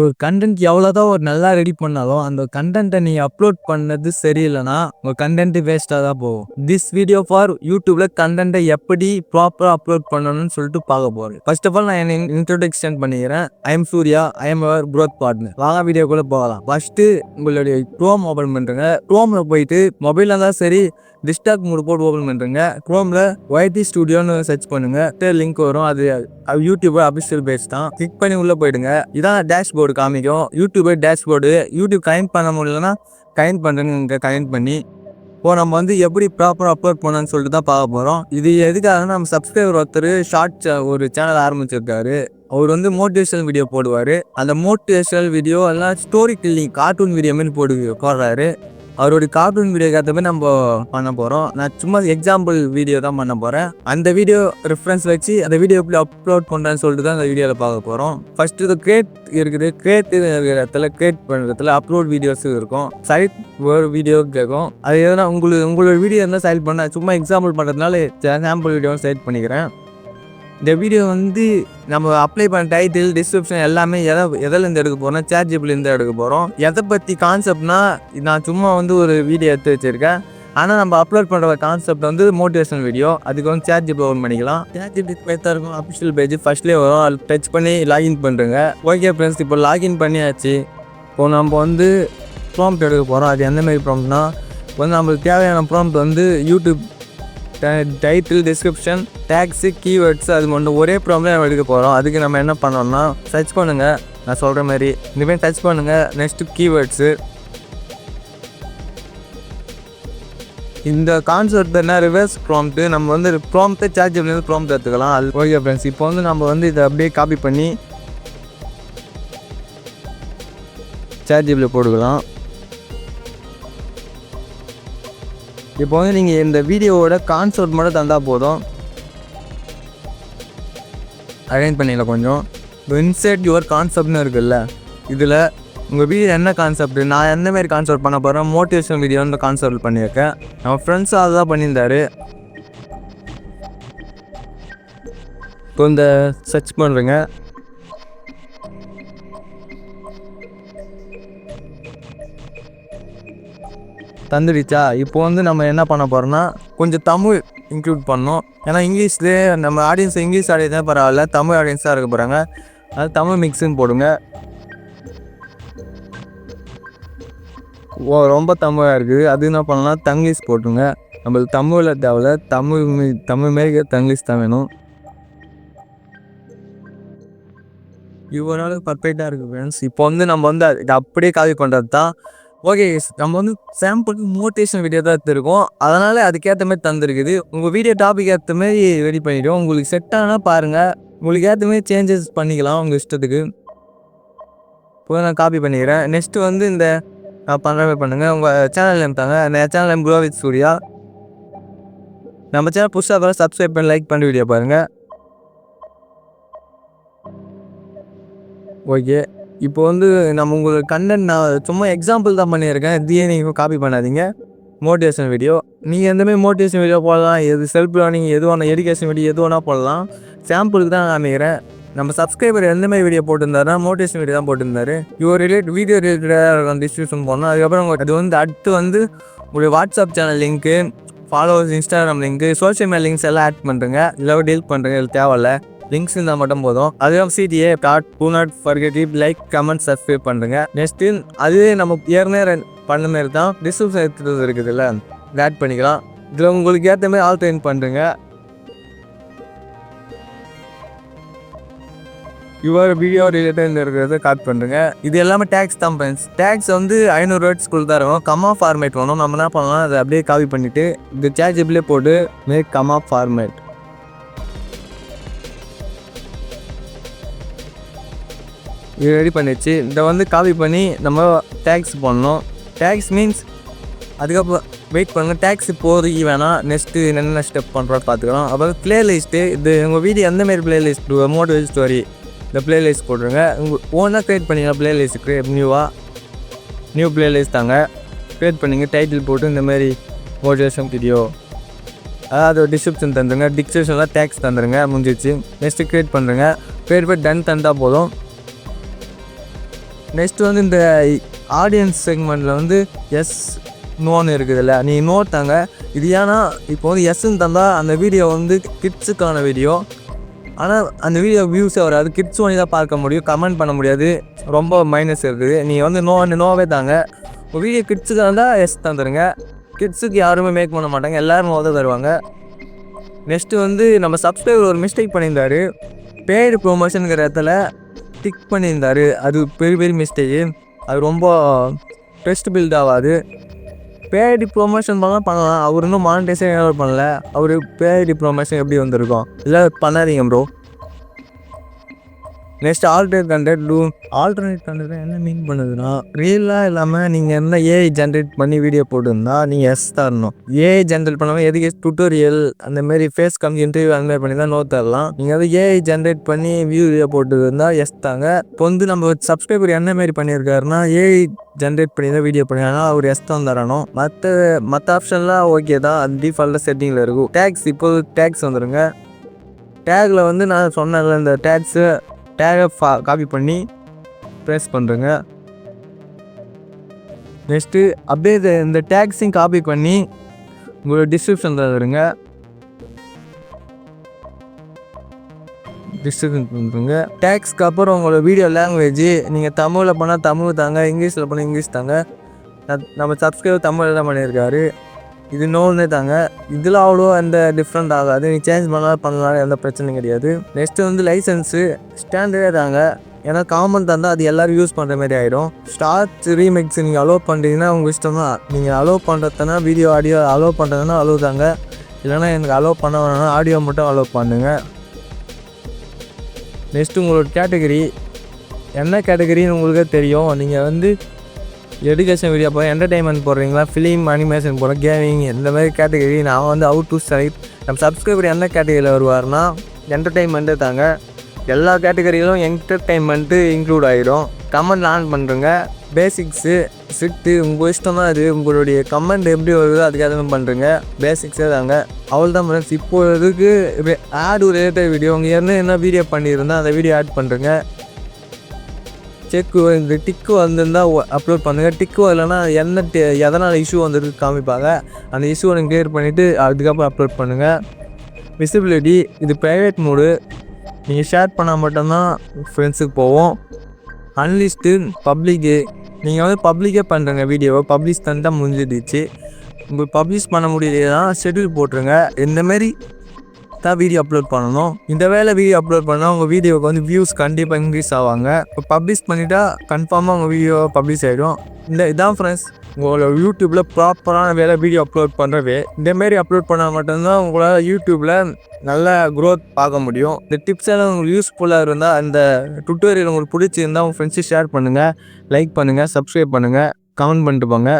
ஒரு கண்டென்ட் எவ்வளோதான் ஒரு நல்லா ரெடி பண்ணாலும் அந்த கண்டென்ட்டை நீங்கள் அப்லோட் பண்ணது சரியில்லைன்னா உங்கள் கண்டென்ட் வேஸ்ட்டாக தான் போகும். திஸ் வீடியோ ஃபார் யூடியூப்ல கண்டென்ட்டை எப்படி ப்ராப்பராக அப்லோட் பண்ணணும்னு சொல்லிட்டு பார்க்க போகிறேன். ஃபர்ஸ்ட் ஆஃப் ஆல் நான் என் இன்ட்ரோடக்ஷன் பண்ணிக்கிறேன். I am Surya, I am your growth partner. வாங்க வீடியோக்குள்ளே போகலாம். ஃபர்ஸ்ட்டு உங்களுடைய க்ரோம் ஓப்பன் பண்ணுறேங்க. க்ரோமில் போயிட்டு மொபைலில் தான் சரி டிஸ்டாக் மூடு போட்டு ஓப்பன் பண்ணுறேங்க. க்ரோமில் YT ஸ்டுடியோன்னு சர்ச் பண்ணுங்க. லிங்க் வரும். அது யூடியூப் அபிஷியல் பேஜ் தான். கிளிக் பண்ணி உள்ளே போயிடுங்க. இதான் டேஷ்போர்டு காமிக்கும். YouTube dashboard. யூடியூப் கனெக்ட் பண்ண முடியலன்னா கனெக்ட் பண்ணுறேங்க. இங்கே கனெக்ட் பண்ணி நம்ம வந்து எப்படி ப்ராப்பராக அப்லோட் பண்ணணும்னு சொல்லிட்டு தான் பார்க்க போகிறோம். இது எதுக்காக நம்ம சப்ஸ்கிரைபர் ஒருத்தர் ஷார்ட் ஒரு சேனல் ஆரம்பிச்சிருக்காரு. அவர் வந்து மோட்டிவேஷனல் வீடியோ போடுவார். அந்த மோட்டிவேஷனல் வீடியோ எல்லாம் ஸ்டோரி டெல்லிங் கார்ட்டூன் வீடியோ மாதிரி போடுறாரு. அவருடைய கார்ட்டூன் வீடியோக்கு ஏற்ற மாதிரி நம்ம பண்ண போகிறோம். நான் சும்மா எக்ஸாம்பிள் வீடியோ தான் பண்ண போகிறேன். அந்த வீடியோ ரெஃபரன்ஸ் வச்சு அந்த வீடியோ எப்படி அப்லோட் பண்ணுறேன்னு சொல்லிட்டு தான் அந்த வீடியோவில் பார்க்க போகிறோம். ஃபர்ஸ்ட் இது கிரியேட் இருக்குது. கிரியேட் இருக்கிற இடத்துல கிரியேட் பண்ணுறதுல அப்லோட் வீடியோஸ் இருக்கும். சைட் ஒரு வீடியோ கேட்கும். அது எதனா உங்களோட வீடியோ இருந்தால் சைட் பண்ண சும்மா எக்ஸாம்பிள் பண்ணுறதுனால சாம்பிள் வீடியோவும் சைட் பண்ணிக்கிறேன். இந்த வீடியோ வந்து நம்ம அப்ளை பண்ண டைட்டில் டிஸ்கிரிப்ஷன் எல்லாமே எதிலேருந்து எடுக்க போகிறோம், ChatGPTலேருந்து எடுக்க போகிறோம். எதை பற்றி கான்செப்ட்னா நான் சும்மா வந்து ஒரு வீடியோ எடுத்து வச்சுருக்கேன். ஆனால் நம்ம அப்லோட் பண்ணுற கான்செப்ட் வந்து மோட்டிவேஷனல் வீடியோ. அதுக்கு வந்து ChatGPT ஓப்பன் பண்ணிக்கலாம். ChatGPT பேஜ் இருக்கும். அஃபிஷியல் பேஜ் ஃபஸ்ட்லேயே வரும். அது டச் பண்ணி லாகின் பண்ணுறேங்க. ஓகே ஃப்ரெண்ட்ஸ், இப்போ லாகின் பண்ணியாச்சு. இப்போ நம்ம வந்து ப்ராம்ப்ட் எடுக்க போகிறோம். அது எந்தமாரி ப்ராம்ப்ட்னா வந்து நம்மளுக்கு தேவையான ப்ராம்ப்ட் வந்து YouTube title description tax keywords அது மட்டும் ஒரே ப்ராப்ளம் நம்ம எடுக்க போகிறோம். அதுக்கு நம்ம என்ன பண்ணோம்னா சர்ச் பண்ணுங்கள். நான் சொல்கிற மாதிரி இனிமேல் சர்ச் பண்ணுங்கள். Next keywords. இந்த கான்செப்ட் என்ன ரிவர்ஸ் ப்ராம்ப்ட்டு. நம்ம வந்து ப்ராம்ப்ட்டை ChatGPTலேருந்து ப்ராம்ப்ட் எடுத்துக்கலாம். அது ஓகே ஃப்ரெண்ட்ஸ், இப்போ வந்து நம்ம வந்து இதை அப்படியே காப்பி பண்ணி ChatGPTல போட்டுக்கலாம். இப்போ வந்து நீங்கள் இந்த வீடியோவோட கான்செப்ட் மட்டும் தந்தால் போதும். அரேஞ்ச் பண்ணிடலாம் கொஞ்சம். இன்சர்ட் யுவர் கான்செப்ட்னு இருக்குல்ல, இதில் உங்கள் வீடியோ என்ன கான்செப்ட், நான் எந்தமாரி கான்செப்ட் பண்ண போகிறேன், மோட்டிவேஷன் வீடியோன்ற கான்செப்ட் பண்ணியிருக்கேன். நம்ம ஃப்ரெண்ட்ஸும் அதுதான் பண்ணியிருந்தாரு. இப்போ இந்த சர்ச் பண்ணுறேங்க. தந்துடுச்சா? இப்போ வந்து நம்ம என்ன பண்ண போகிறோம்னா கொஞ்சம் தமிழ் இன்க்ளூட் பண்ணோம். ஏன்னா இங்கிலீஷ்லேயே நம்ம ஆடியன்ஸ் இங்கிலீஷ் ஆடியன்ஸாக பரவாயில்ல, தமிழ் ஆடியன்ஸாக இருக்க போகிறாங்க. அது தமிழ் மிக்ஸுன்னு போடுங்க. ரொம்ப தமிழாக இருக்குது. அது என்ன பண்ணலாம், தங்கிலீஷ் போட்டுங்க. நம்மளுக்கு தமிழில் தேவையில்ல, தமிழ் மாரி தங்கிலீஷ் தான் வேணும். இவ்வளோ பர்ஃபெக்டாக இருக்குது ஃப்ரெண்ட்ஸ். இப்போ வந்து நம்ம வந்து இதை அப்படியே காப்பி பண்ணுறது தான். ஓகே, நம்ம வந்து சாம்பிளுக்கு மோட்டிவேஷன் வீடியோ தான் எடுத்துருக்கோம். அதனால் அதுக்கேற்ற மாதிரி தந்துருக்குது. உங்கள் வீடியோ டாபிக் ஏற்ற மாதிரி ரெடி பண்ணிவிடும். உங்களுக்கு செட் ஆனால் பாருங்கள். உங்களுக்கு ஏற்ற மாதிரி சேஞ்சஸ் பண்ணிக்கலாம் உங்கள் இஷ்டத்துக்கு. இப்போ நான் காப்பி பண்ணிக்கிறேன். நெக்ஸ்ட்டு வந்து இந்த நான் பண்ணுற மாதிரி பண்ணுங்கள். உங்கள் சேனல் நேம் தாங்க. என் சேனல் நேம் GrowithSuriya. நம்ம சேனல் புதுசாக பாருங்கள், சப்ஸ்கிரைப் பண்ணி லைக் பண்ணி வீடியோ பாருங்கள். ஓகே, இப்போ வந்து நம்ம உங்களுக்கு கண்டென்ட் நான் சும்மா எக்ஸாம்பிள் தான் பண்ணியிருக்கேன். இதையே நீங்கள் காப்பி பண்ணாதீங்க. மோட்டிவேஷன் வீடியோ நீங்கள் எந்தமாதிரி மோட்டிவேஷன் வீடியோ போடலாம். எது செல்ஃப் லேர்னிங் எது வேணால், எஜுகேஷன் வீடியோ எது வேணால் போடலாம். சாம்பிளுக்கு தான் காமிக்கிறேன். நம்ம சப்ஸ்கிரைபர் எந்தமாதிரி வீடியோ போட்டிருந்தாருன்னா மோட்டிவேஷன் வீடியோ தான் போட்டிருந்தாரு. வீடியோ ரிலேட்டடாக டிஸ்கிரிப்ஷன் போடணும். அதுக்கப்புறம் அது வந்து அடுத்து வந்து உங்களுடைய WhatsApp channel link, followers, Instagram link, social media links எல்லாம் ஆட் பண்ணுறேங்க. இல்லை டீல் பண்ணுறேங்க. இது தேவையில்ல, லிங்க்ஸ் இருந்தால் மட்டும் போதும். அதுவும் CTA do not forget like comment subscribe பண்ணுறேங்க. நெக்ஸ்ட்டு அதுவே நம்ம ஏற்கனவே பண்ண மாதிரி தான் டிஸ்கிரிப்ஷன் எடுத்துகிட்டு இருக்குதுல்ல, ஆட் பண்ணிக்கலாம். இதில் உங்களுக்கு ஏற்ற மாதிரி ஆல்ட்ரேட் பண்ணுறேங்க. யுவர் வீடியோ ரிலேட்டட் இருக்கிறத காப்பி பண்ணுறேங்க. இது எல்லாமே டேக்ஸ் தான் ஃப்ரெண்ட்ஸ். டேக்ஸ் வந்து 500 வேர்ட்ஸ்குள்ள தான் இருக்கும். கமா ஃபார்மேட் வேணும். நம்ம என்ன பண்ணலாம், அதை அப்படியே காப்பி பண்ணிவிட்டு இந்த ChatGPTலே போட்டு மேக் கமா ஃபார்மேட். இது ரெடி பண்ணிடுச்சு. இதை வந்து காப்பி பண்ணி நம்ம டேக்ஸ் பண்ணணும். டேக்ஸ் மீன்ஸ் அதுக்கப்புறம் வெயிட் பண்ணுங்கள். டேக்ஸ் இப்போதைக்கு வேணாம், நெக்ஸ்ட்டு என்னென்ன ஸ்டெப் பண்ணுறோன்னு பார்த்துக்கலாம். அப்புறம் ப்ளேலிஸ்ட்டு. இது உங்கள் வீடியோ எந்தமாரி ப்ளேலிஸ்ட், மோட்டிவேஷன் ஸ்டோரி இந்த ப்ளேலிஸ்ட் போட்டுருங்க. உங்கள் ஓனாக க்ரியேட் பண்ணிக்கலாம். ப்ளேலிஸ்ட்டுக்கு நியூ ப்ளேலிஸ்ட் தாங்க க்ரியேட் பண்ணிங்க. டைட்டில் போட்டு இந்தமாரி மோட்டிவேஷன் வீடியோ, அதாவது டிஸ்கிரிப்ஷன் தந்துருங்க. டிஸ்கிரிப்ஷனில் டேக்ஸ் தந்துருங்க. முடிஞ்சிச்சு. நெக்ஸ்ட்டு க்ரியேட் பண்ணுறேங்க. க்ரியேட் பண்ணி டன் தந்தால் போதும். நெக்ஸ்ட் வந்து இந்த ஆடியன்ஸ் செக்மெண்ட்டில் வந்து எஸ் நோன்னு இருக்குதுல்ல, நீ நோ தாங்க. இது ஏன்னா இப்போ வந்து எஸ்ன்னு தந்தால் அந்த வீடியோ வந்து கிட்ஸுக்கான வீடியோ, ஆனால் அந்த வீடியோ வியூஸே வராது. கிட்ஸ் ஒன்று தான் பார்க்க முடியும், கமெண்ட் பண்ண முடியாது, ரொம்ப மைனஸ் இருக்குது. நீ வந்து நோவே தாங்க. இப்போ வீடியோ கிட்ஸுக்கு இருந்தால் எஸ் தந்துடுங்க. கிட்ஸுக்கு யாருமே மேக் பண்ண மாட்டாங்க, எல்லோரும் நோ தான் தருவாங்க. நெக்ஸ்ட்டு வந்து நம்ம சப்ஸ்கிரைபர் ஒரு மிஸ்டேக் பண்ணியிருந்தார், பெய்டு ப்ரொமோஷனுங்கிற இடத்துல டிக் பண்ணியிருந்தார். அது பெரிய மிஸ்டேக்கு. அது ரொம்ப ட்ரஸ்ட் பில்ட் ஆகாது. பேடி ப்ரொமோஷன் பண்ணலாம். அவர் இன்னும் மானிட்டைசேஷன் பண்ணல. அவர் பேடி ப்ரொமோஷன் எப்படி வந்திருக்கும்? இல்லை பண்ணாதீங்க ப்ரோ. நெக்ஸ்ட் ஆல்டர்னேட் கண்டென்ட் என்ன மீன் பண்ணுதுன்னா, ரீலாக இல்லாமல் நீங்கள் என்ன ஏஐ ஜென்ரேட் பண்ணி வீடியோ போட்டுருந்தா நீங்கள் எஸ் தரணும். ஏஐ ஜென்ரேட் பண்ணாமல் எதுக்கு டுட்டோரியல் அந்தமாரி ஃபேஸ் கம்மி இன்டர்வியூ அந்தமாதிரி பண்ணி தான் நோ தரலாம். நீங்கள் வந்து ஏஐ ஜென்ரேட் பண்ணி வீடியோ போட்டுருந்தா எஸ் தாங்க. இப்போ வந்து நம்ம சப்ஸ்கிரைபர் என்னமாரி பண்ணியிருக்காருன்னா, ஏஐ ஜென்ரேட் பண்ணி தான் வீடியோ பண்ணினா அவர் எஸ் தான் தரணும். மற்ற ஆப்ஷன்லாம் ஓகே தான், அது டிஃபால்ட்டாக செட்டிங்கில் இருக்கும். டேக்ஸ், இப்போ டேக்ஸ் வந்துடுங்க. டேக்கில் வந்து நான் சொன்னேன்ல, இந்த டேகை காப்பி பண்ணி ப்ரெஸ் பண்ணுறேங்க. நெக்ஸ்ட்டு அப்படியே இந்த டேக்ஸையும் காப்பி பண்ணி உங்களோட டிஸ்கிரிப்ஷன் தருங்க. டேக்ஸ்க்கு அப்புறம் உங்களோட வீடியோ லாங்குவேஜ் நீங்கள் தமிழில் பண்ணால் தமிழ் தாங்க, இங்கிலீஷில் பண்ணால் இங்கிலீஷ் தாங்க. நம்ம சப்ஸ்கிரைபர் தமிழில் தான் பண்ணியிருக்காரு. இது நோன்னே தாங்க. இதில் அவ்வளோ எந்த டிஃப்ரெண்ட் ஆகாது. நீ சேஞ்ச் பண்ணலாம் எந்த பிரச்சனையும் கிடையாது. நெக்ஸ்ட்டு வந்து லைசன்ஸு ஸ்டாண்டர்டே தாங்க. ஏன்னா காமன் தந்தால் அது எல்லோரும் யூஸ் பண்ணுற மாதிரி ஆகிடும். ஸ்டார்ட் ரீமிக்ஸ் நீங்கள் அலோவ் பண்ணுறீங்கன்னா உங்கள் இஷ்டம் தான். நீங்கள் அலோவ் பண்ணுறதுனா வீடியோ ஆடியோ அலோவ் பண்ணுறதுனா அலோவ் தாங்க. இல்லைனா எனக்கு அலோவ் பண்ண வேணும்னா ஆடியோ மட்டும் அலோவ் பண்ணுங்க. நெக்ஸ்ட்டு உங்களோட கேட்டகரி என்ன கேட்டகரின்னு உங்களுக்கே தெரியும். நீங்கள் வந்து எடுகேஷன் வீடியோ போகிறேன், என்டர்டைன்மெண்ட் போடுறீங்களா, ஃபிலிம் அனிமேஷன் போகிறேன், கேமிங், இந்த மாதிரி கேட்டகரி நான் வந்து அவுட் டு செலக்ட். நம்ம சப்ஸ்கிரைபர் என்ன கேட்டகரியில் வருவார்னா என்டர்டைன்மெண்ட்டே தாங்க. எல்லா கேட்டகரியிலும் என்டர்டைன்மெண்ட்டு இன்க்ளூட் ஆகிடும். கமெண்ட் ஆன் பண்ணுறங்க. பேசிக்ஸு ஸ்ட்ரிக்ட்டு உங்கள் இஷ்டம் தான். அது உங்களுடைய கமெண்ட் எப்படி வருதோ அதுக்கு எதுவும் பண்ணுறங்க. பேசிக்ஸே தாங்க. அவ்வளோ தான் ஃப்ரெண்ட்ஸ். இப்போதைக்கு ஆட் ரிலேட்டட் வீடியோ உங்கள் என்ன வீடியோ பண்ணியிருந்தால் அந்த வீடியோ ஆட் பண்ணுறங்க. செக்கு இந்த டிக்கு வந்திருந்தால் அப்லோட் பண்ணுங்கள். டிக்கு வரலைன்னா எதனால் இஷ்யூ வந்துருக்கு காமிப்பாங்க. அந்த இஷ்யூவை நீங்கள் கிளியர் பண்ணிவிட்டு அதுக்கப்புறம் அப்லோட் பண்ணுங்கள். விசிபிலிட்டி இது ப்ரைவேட் மோடு, நீங்கள் ஷேர் பண்ணால் மட்டும்தான் ஃப்ரெண்ட்ஸுக்கு போவோம். அன்லிஸ்ட்டு பப்ளிக்கு, நீங்கள் வந்து பப்ளிக்கே பண்ணுறங்க. வீடியோவை பப்ளிஷ் தான் முடிஞ்சிடுச்சு. உங்களுக்கு பப்ளிஷ் பண்ண முடியலைன்னா ஷெட்யூல் போட்டுருங்க. இந்தமாரி தான் வீடியோ அப்லோட் பண்ணணும். இந்த வேலை வீடியோ அப்லோட் பண்ணால் உங்கள் வீடியோவுக்கு வந்து வியூஸ் கண்டிப்பாக இன்க்ரீஸ் ஆவாங்க. இப்போ பப்ளிஷ் பண்ணிட்டா கன்ஃபார்மாக உங்கள் வீடியோ பப்ளிஷ் ஆகிடும். இதான் ஃப்ரெண்ட்ஸ் உங்களோட யூடியூப்பில் ப்ராப்பரான வேலை வீடியோ அப்லோட் பண்ணுறவே. இந்தமாரி அப்லோட் பண்ணால் மட்டும்தான் உங்களால் யூடியூப்பில் நல்ல க்ரோத் பார்க்க முடியும். இந்த டிப்ஸ் எல்லாம் உங்களுக்கு யூஸ்ஃபுல்லாக இருந்தால், அந்த டுட்டோரியல் உங்களுக்கு பிடிச்சிருந்தால் உங்கள் ஃப்ரெண்ட்ஸு ஷேர் பண்ணுங்கள், லைக் பண்ணுங்கள், சப்ஸ்கிரைப் பண்ணுங்கள், கமெண்ட் பண்ணிட்டு போங்க.